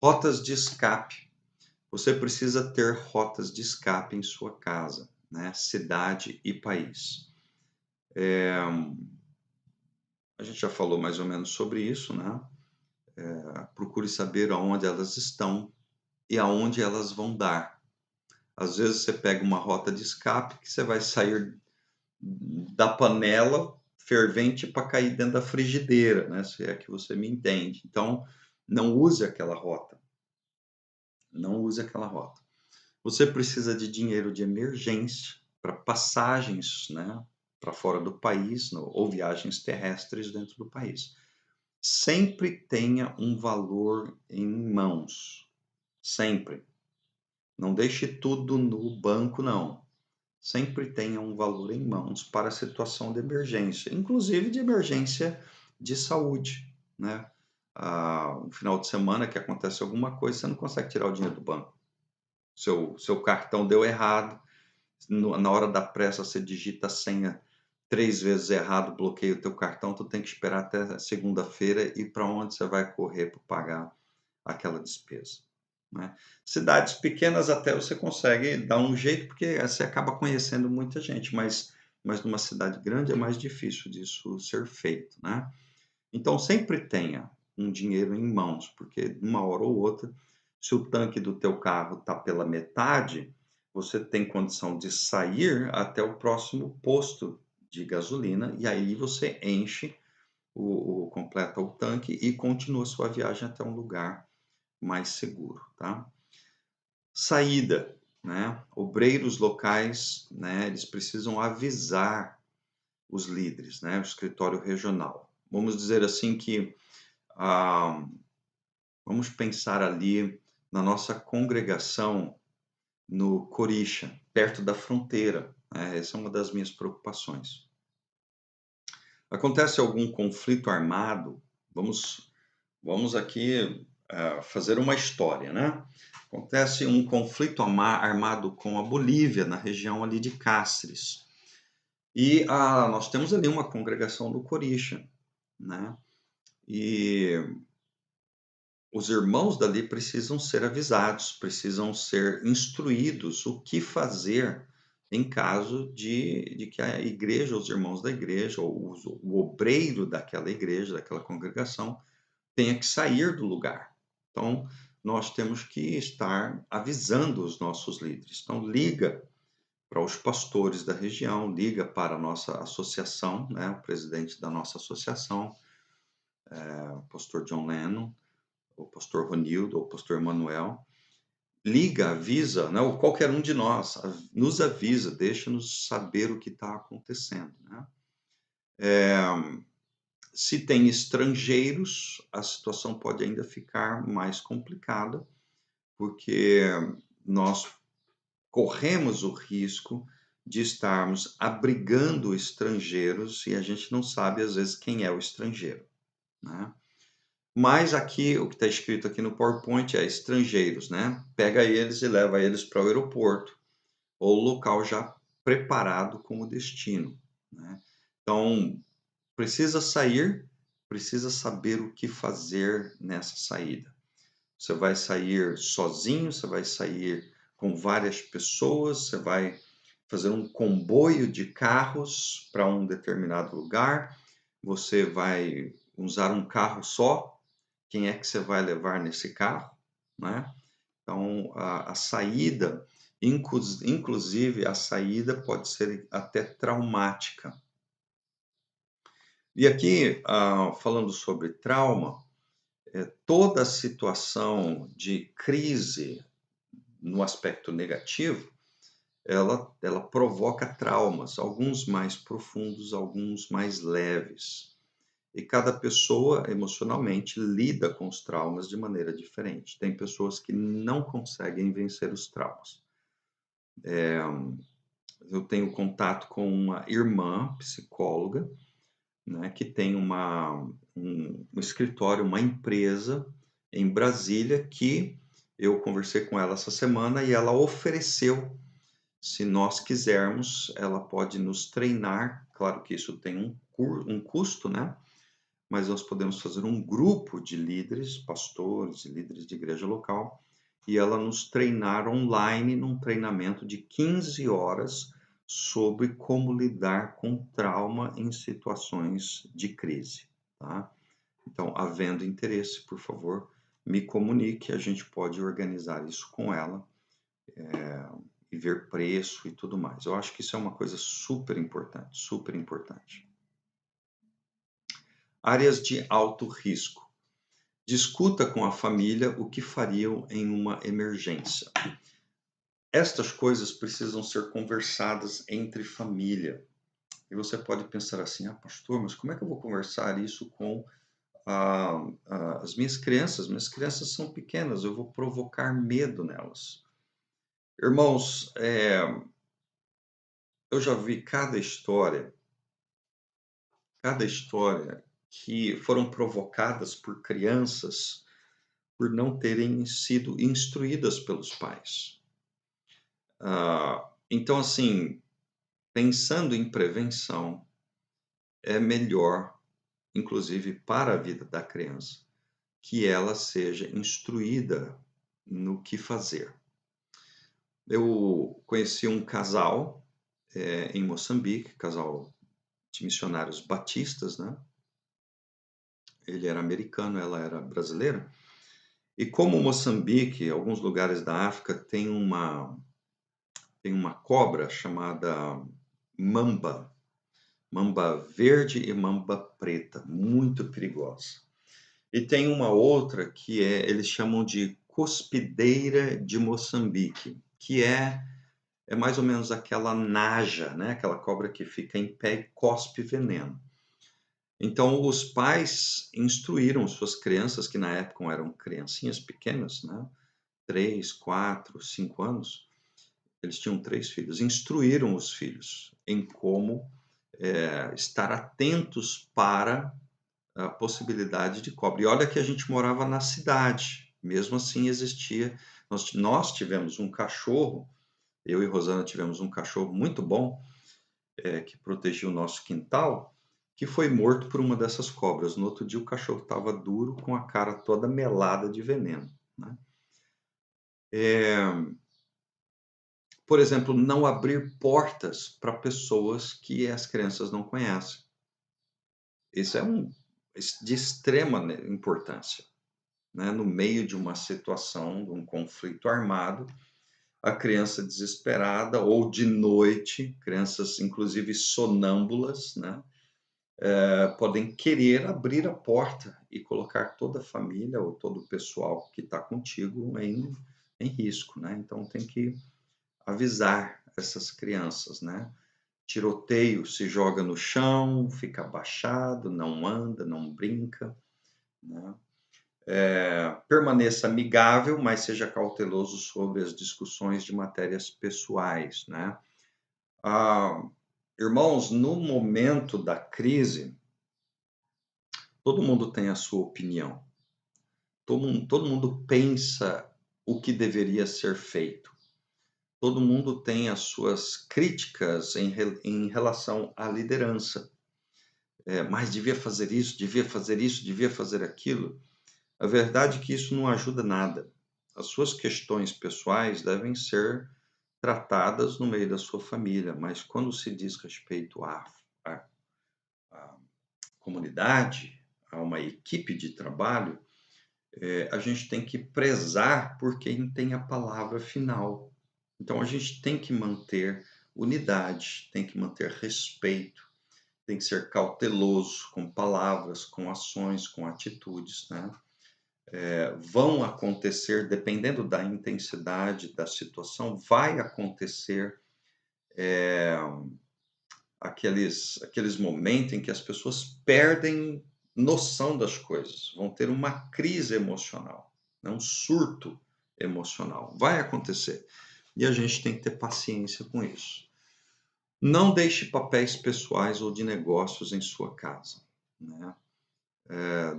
Rotas de escape. Você precisa ter rotas de escape em sua casa, né, cidade e país. A gente já falou mais ou menos sobre isso, né. Procure saber aonde elas estão e aonde elas vão dar. Às vezes você pega uma rota de escape que você vai sair da panela fervente para cair dentro da frigideira, né, se é que você me entende. Então, não use aquela rota, não use aquela rota. Você precisa de dinheiro de emergência para passagens, né, para fora do país ou viagens terrestres dentro do país. Sempre tenha um valor em mãos, sempre. Não deixe tudo no banco, não. Sempre tenha um valor em mãos para a situação de emergência, inclusive de emergência de saúde, né? Um final de semana que acontece alguma coisa, você não consegue tirar o dinheiro do banco. Seu cartão deu errado, na hora da pressa você digita a senha 3 vezes errado, bloqueia o teu cartão, tu tem que esperar até segunda-feira e para onde você vai correr para pagar aquela despesa, né. Cidades pequenas até você consegue dar um jeito, porque você acaba conhecendo muita gente, mas numa cidade grande é mais difícil disso ser feito, né. Então sempre tenha um dinheiro em mãos, porque uma hora ou outra, se o tanque do teu carro está pela metade, você tem condição de sair até o próximo posto de gasolina, e aí você enche completa o tanque e continua sua viagem até um lugar mais seguro, tá? Saída, né? Obreiros locais, né? Eles precisam avisar os líderes, né? O escritório regional. Vamos dizer assim que ah, vamos pensar ali na nossa congregação no Corixa, perto da fronteira, né? Essa é uma das minhas preocupações. Acontece algum conflito armado, vamos aqui fazer uma história, né? Acontece um conflito armado com a Bolívia, na região ali de Cáceres. E nós temos ali uma congregação do Corixa, né? E os irmãos dali precisam ser avisados, precisam ser instruídos o que fazer em caso de que a igreja, os irmãos da igreja, ou o obreiro daquela igreja, daquela congregação, tenha que sair do lugar. Então, nós temos que estar avisando os nossos líderes. Então, liga para os pastores da região, liga para a nossa associação, né, o presidente da nossa associação, o pastor John Lennon, o pastor Ronildo, ou o pastor Emanuel, liga, avisa, né, ou qualquer um de nós, nos avisa, deixa-nos saber o que está acontecendo, né? Se tem estrangeiros, a situação pode ainda ficar mais complicada, porque nós corremos o risco de estarmos abrigando estrangeiros e a gente não sabe, às vezes, quem é o estrangeiro, né? Mas aqui, o que está escrito aqui no PowerPoint é estrangeiros, né? Pega eles e leva eles para o aeroporto ou local já preparado como destino, né? Então, precisa sair, precisa saber o que fazer nessa saída. Você vai sair sozinho, você vai sair com várias pessoas, você vai fazer um comboio de carros para um determinado lugar, você vai usar um carro só, quem é que você vai levar nesse carro, né? Então, a saída, inclusive, a saída pode ser até traumática. E aqui, falando sobre trauma, toda situação de crise no aspecto negativo, ela provoca traumas, alguns mais profundos, alguns mais leves. E cada pessoa emocionalmente lida com os traumas de maneira diferente. Tem pessoas que não conseguem vencer os traumas. Eu tenho contato com uma irmã psicóloga, né, que tem um escritório, uma empresa em Brasília que eu conversei com ela essa semana e ela ofereceu, se nós quisermos, ela pode nos treinar. Claro que isso tem um custo, né? mas nós podemos fazer um grupo de líderes, pastores e líderes de igreja local, e ela nos treinar online num treinamento de 15 horas sobre como lidar com trauma em situações de crise, tá? Então, havendo interesse, por favor, me comunique, a gente pode organizar isso com ela, e ver preço e tudo mais. Eu acho que isso é uma coisa super importante, super importante. Áreas de alto risco. Discuta com a família o que fariam em uma emergência. Estas coisas precisam ser conversadas entre família. E você pode pensar assim: ah, pastor, mas como é que eu vou conversar isso com as minhas crianças? Minhas crianças são pequenas, eu vou provocar medo nelas. Irmãos, eu já vi cada história que foram provocadas por crianças por não terem sido instruídas pelos pais. Então, assim, pensando em prevenção, é melhor, inclusive para a vida da criança, que ela seja instruída no que fazer. Eu conheci um casal em Moçambique, casal de missionários batistas, né? Ele era americano, ela era brasileira. E como Moçambique, alguns lugares da África, tem uma cobra chamada mamba, mamba verde e mamba preta, muito perigosa. E tem uma outra que eles chamam de cuspideira de Moçambique, que é mais ou menos aquela naja, né? Aquela cobra que fica em pé e cospe veneno. Então, os pais instruíram suas crianças, que na época eram criancinhas pequenas, né? 3, 4, 5 anos, eles tinham 3 filhos, instruíram os filhos em como estar atentos para a possibilidade de cobra. E olha que a gente morava na cidade, mesmo assim existia. Nós tivemos um cachorro, eu e Rosana tivemos um cachorro muito bom, que protegia o nosso quintal, que foi morto por uma dessas cobras. No outro dia o cachorro estava duro, com a cara toda melada de veneno, né? Por exemplo, não abrir portas para pessoas que as crianças não conhecem. Isso é de extrema, né, importância, né? No meio de uma situação, de um conflito armado, a criança desesperada ou de noite, crianças inclusive sonâmbulas, né? Podem querer abrir a porta e colocar toda a família ou todo o pessoal que está contigo em risco, né? Então tem que avisar essas crianças, né? Tiroteio, se joga no chão, fica abaixado, não anda, não brinca, né? Permaneça amigável, mas seja cauteloso sobre as discussões de matérias pessoais, né? Irmãos, no momento da crise, todo mundo tem a sua opinião. Todo mundo pensa o que deveria ser feito. Todo mundo tem as suas críticas em relação à liderança. Mas devia fazer isso, devia fazer isso, devia fazer aquilo. A verdade é que isso não ajuda nada. As suas questões pessoais devem ser tratadas no meio da sua família, mas quando se diz respeito à comunidade, a uma equipe de trabalho, a gente tem que prezar por quem tem a palavra final. Então, a gente tem que manter unidade, tem que manter respeito, tem que ser cauteloso com palavras, com ações, com atitudes, né? Vão acontecer, dependendo da intensidade da situação, vai acontecer aqueles momentos em que as pessoas perdem noção das coisas, vão ter uma crise emocional, né? Um surto emocional. Vai acontecer. E a gente tem que ter paciência com isso. Não deixe papéis pessoais ou de negócios em sua casa, né?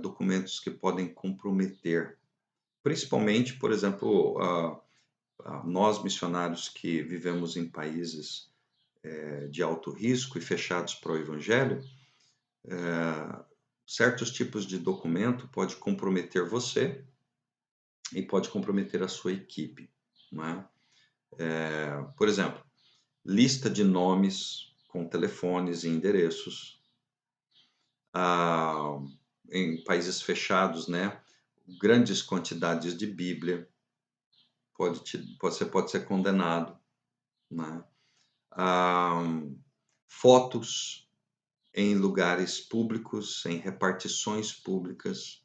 Documentos que podem comprometer. Principalmente, por exemplo, nós missionários que vivemos em países de alto risco e fechados para o evangelho, certos tipos de documento pode comprometer você e pode comprometer a sua equipe, né? Por exemplo, lista de nomes com telefones e endereços, ah, em países fechados, né? Grandes quantidades de Bíblia, você pode ser condenado, né? Ah, fotos em lugares públicos, em repartições públicas.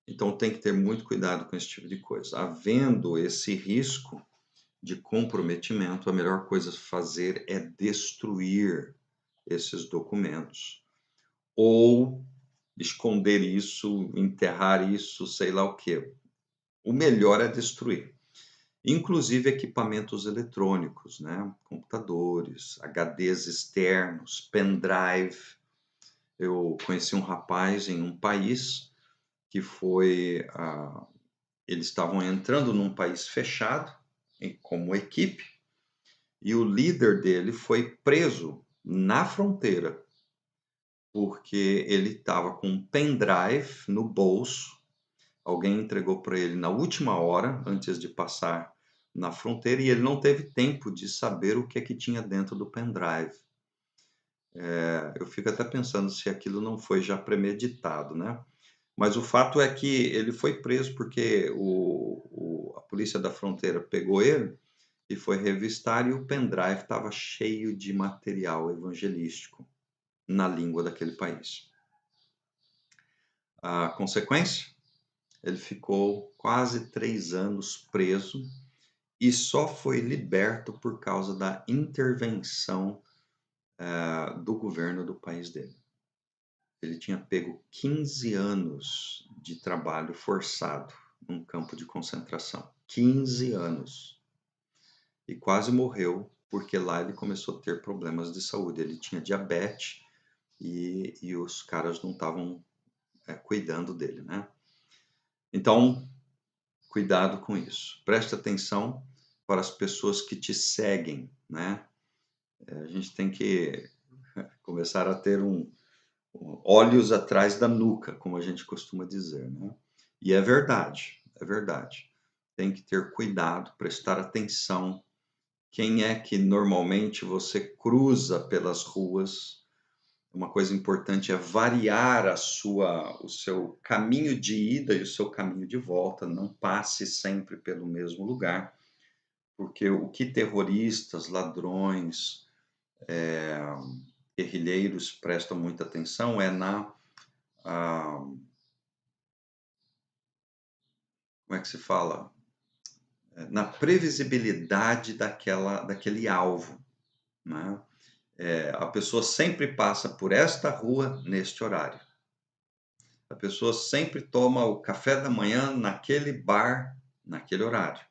Então tem que ter muito cuidado com esse tipo de coisa. Havendo esse risco de comprometimento, a melhor coisa a fazer é destruir esses documentos ou esconder isso, enterrar isso, sei lá o quê. O melhor é destruir. Inclusive equipamentos eletrônicos, né? Computadores, HDs externos, pendrive. Eu conheci um rapaz em um país que eles estavam entrando num país fechado, como equipe, e o líder dele foi preso na fronteira, porque ele estava com um pendrive no bolso. Alguém entregou para ele na última hora, antes de passar na fronteira, e ele não teve tempo de saber o que é que tinha dentro do pendrive. Eu fico até pensando se aquilo não foi já premeditado, né? Mas o fato é que ele foi preso porque a polícia da fronteira pegou ele e foi revistar, e o pendrive estava cheio de material evangelístico na língua daquele país. A consequência? Ele ficou quase 3 anos preso e só foi liberto por causa da intervenção do governo do país dele. Ele tinha pego 15 anos de trabalho forçado num campo de concentração. 15 anos. E quase morreu, porque lá ele começou a ter problemas de saúde. Ele tinha diabetes e os caras não estavam cuidando dele, né? Então, cuidado com isso. Preste atenção para as pessoas que te seguem, né? A gente tem que começar a ter olhos atrás da nuca, como a gente costuma dizer, né? E é verdade, é verdade. Tem que ter cuidado, prestar atenção. Quem é que normalmente você cruza pelas ruas? Uma coisa importante é variar o seu caminho de ida e o seu caminho de volta. Não passe sempre pelo mesmo lugar, porque o que terroristas, ladrões, guerrilheiros prestam muita atenção é ah, como é que se fala? Na previsibilidade daquele alvo, né? A pessoa sempre passa por esta rua neste horário. A pessoa sempre toma o café da manhã naquele bar, naquele horário.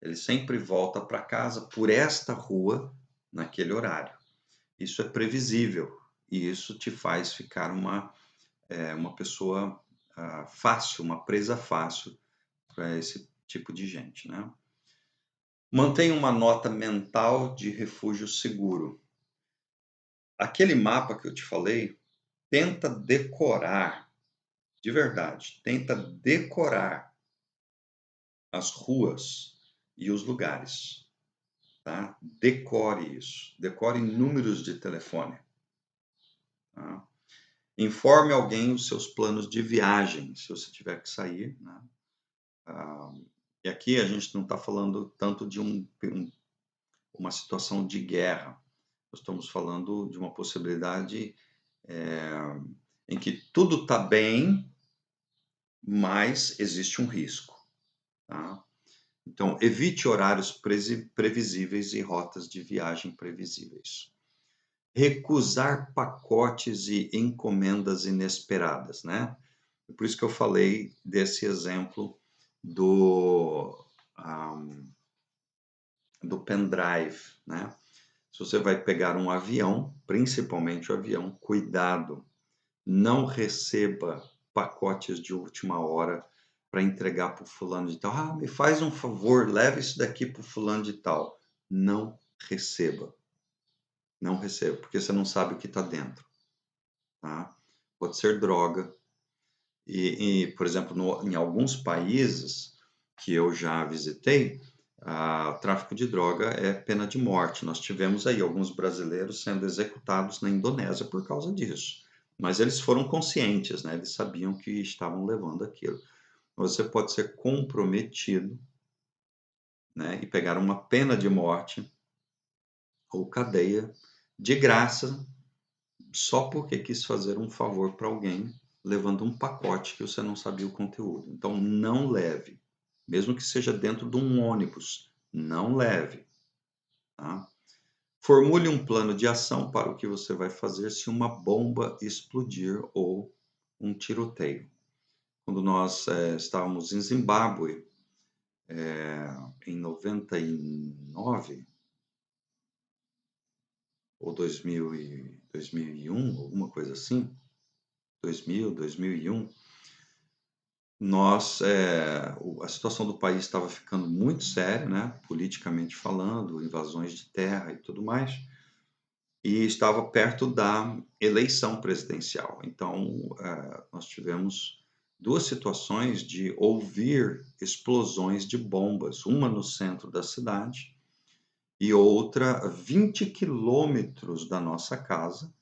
Ele sempre volta para casa por esta rua, naquele horário. Isso é previsível e isso te faz ficar uma pessoa fácil, uma presa fácil para esse tipo de gente, né? Mantenha uma nota mental de refúgio seguro. Aquele mapa que eu te falei, tenta decorar, de verdade, tenta decorar as ruas e os lugares, tá? Decore isso, decore números de telefone, tá? Informe alguém os seus planos de viagem, se você tiver que sair, né? Ah, e aqui a gente não está falando tanto de uma situação de guerra. Nós estamos falando de uma possibilidade em que tudo está bem, mas existe um risco, tá? Então, evite horários previsíveis e rotas de viagem previsíveis. Recusar pacotes e encomendas inesperadas, né? Por isso que eu falei desse exemplo do pendrive, né? Se você vai pegar um avião, principalmente o avião, cuidado, não receba pacotes de última hora para entregar para o fulano de tal. Ah, me faz um favor, leve isso daqui para o fulano de tal. Não receba. Não receba, porque você não sabe o que está dentro, tá? Pode ser droga, Por exemplo, em alguns países que eu já visitei, tráfico de droga é pena de morte. Nós tivemos aí alguns brasileiros sendo executados na Indonésia por causa disso. Mas eles foram conscientes, né? Eles sabiam que estavam levando aquilo. Você pode ser comprometido, né? E pegar uma pena de morte ou cadeia de graça só porque quis fazer um favor para alguém, levando um pacote que você não sabia o conteúdo. Então, não leve, mesmo que seja dentro de um ônibus, não leve, tá? Formule um plano de ação para o que você vai fazer se uma bomba explodir ou um tiroteio. Quando nós estávamos em Zimbábue, em 99 ou 2001, alguma coisa assim, 2001, a situação do país estava ficando muito séria, né, politicamente falando, invasões de terra e tudo mais, e estava perto da eleição presidencial. Então, nós tivemos duas situações de ouvir explosões de bombas, uma no centro da cidade e outra a 20 quilômetros da nossa casa,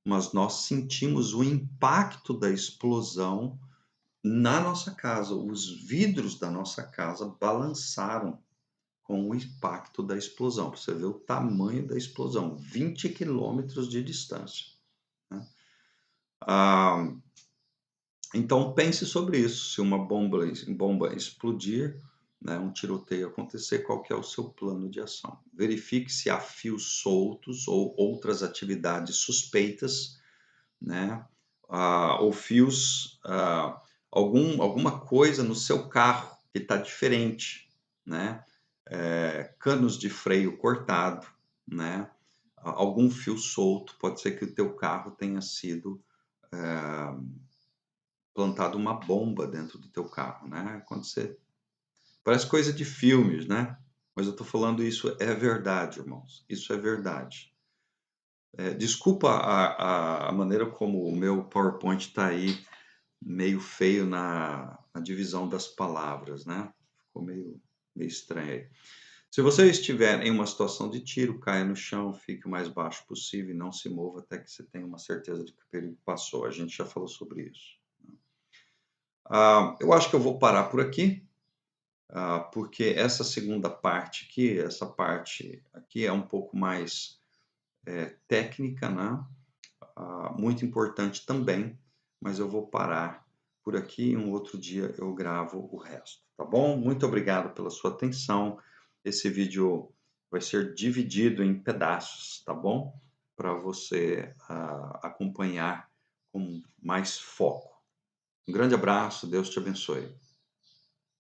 mas nós sentimos o impacto da explosão na nossa casa. Os vidros da nossa casa balançaram com o impacto da explosão. Para você ver o tamanho da explosão, 20 quilômetros de distância, né? Ah, então pense sobre isso. Se uma bomba explodir, né, um tiroteio acontecer, qual que é o seu plano de ação? Verifique se há fios soltos ou outras atividades suspeitas, né? Ou fios, alguma coisa no seu carro que está diferente, né? Canos de freio cortado, né? Algum fio solto, pode ser que o teu carro tenha sido plantado uma bomba dentro do teu carro, né? Quando você parece coisa de filmes, né? Mas eu estou falando isso é verdade, irmãos. Isso é verdade. Desculpa a maneira como o meu PowerPoint está aí meio feio na divisão das palavras, né? Ficou meio estranho aí. Se você estiver em uma situação de tiro, caia no chão, fique o mais baixo possível e não se mova até que você tenha uma certeza de que o perigo passou. A gente já falou sobre isso. Eu acho que eu vou parar por aqui, porque essa segunda parte aqui, essa parte aqui é um pouco mais técnica, né? Muito importante também, mas eu vou parar por aqui e um outro dia eu gravo o resto, tá bom? Muito obrigado pela sua atenção. Esse vídeo vai ser dividido em pedaços, tá bom? Para você acompanhar com mais foco. Um grande abraço, Deus te abençoe.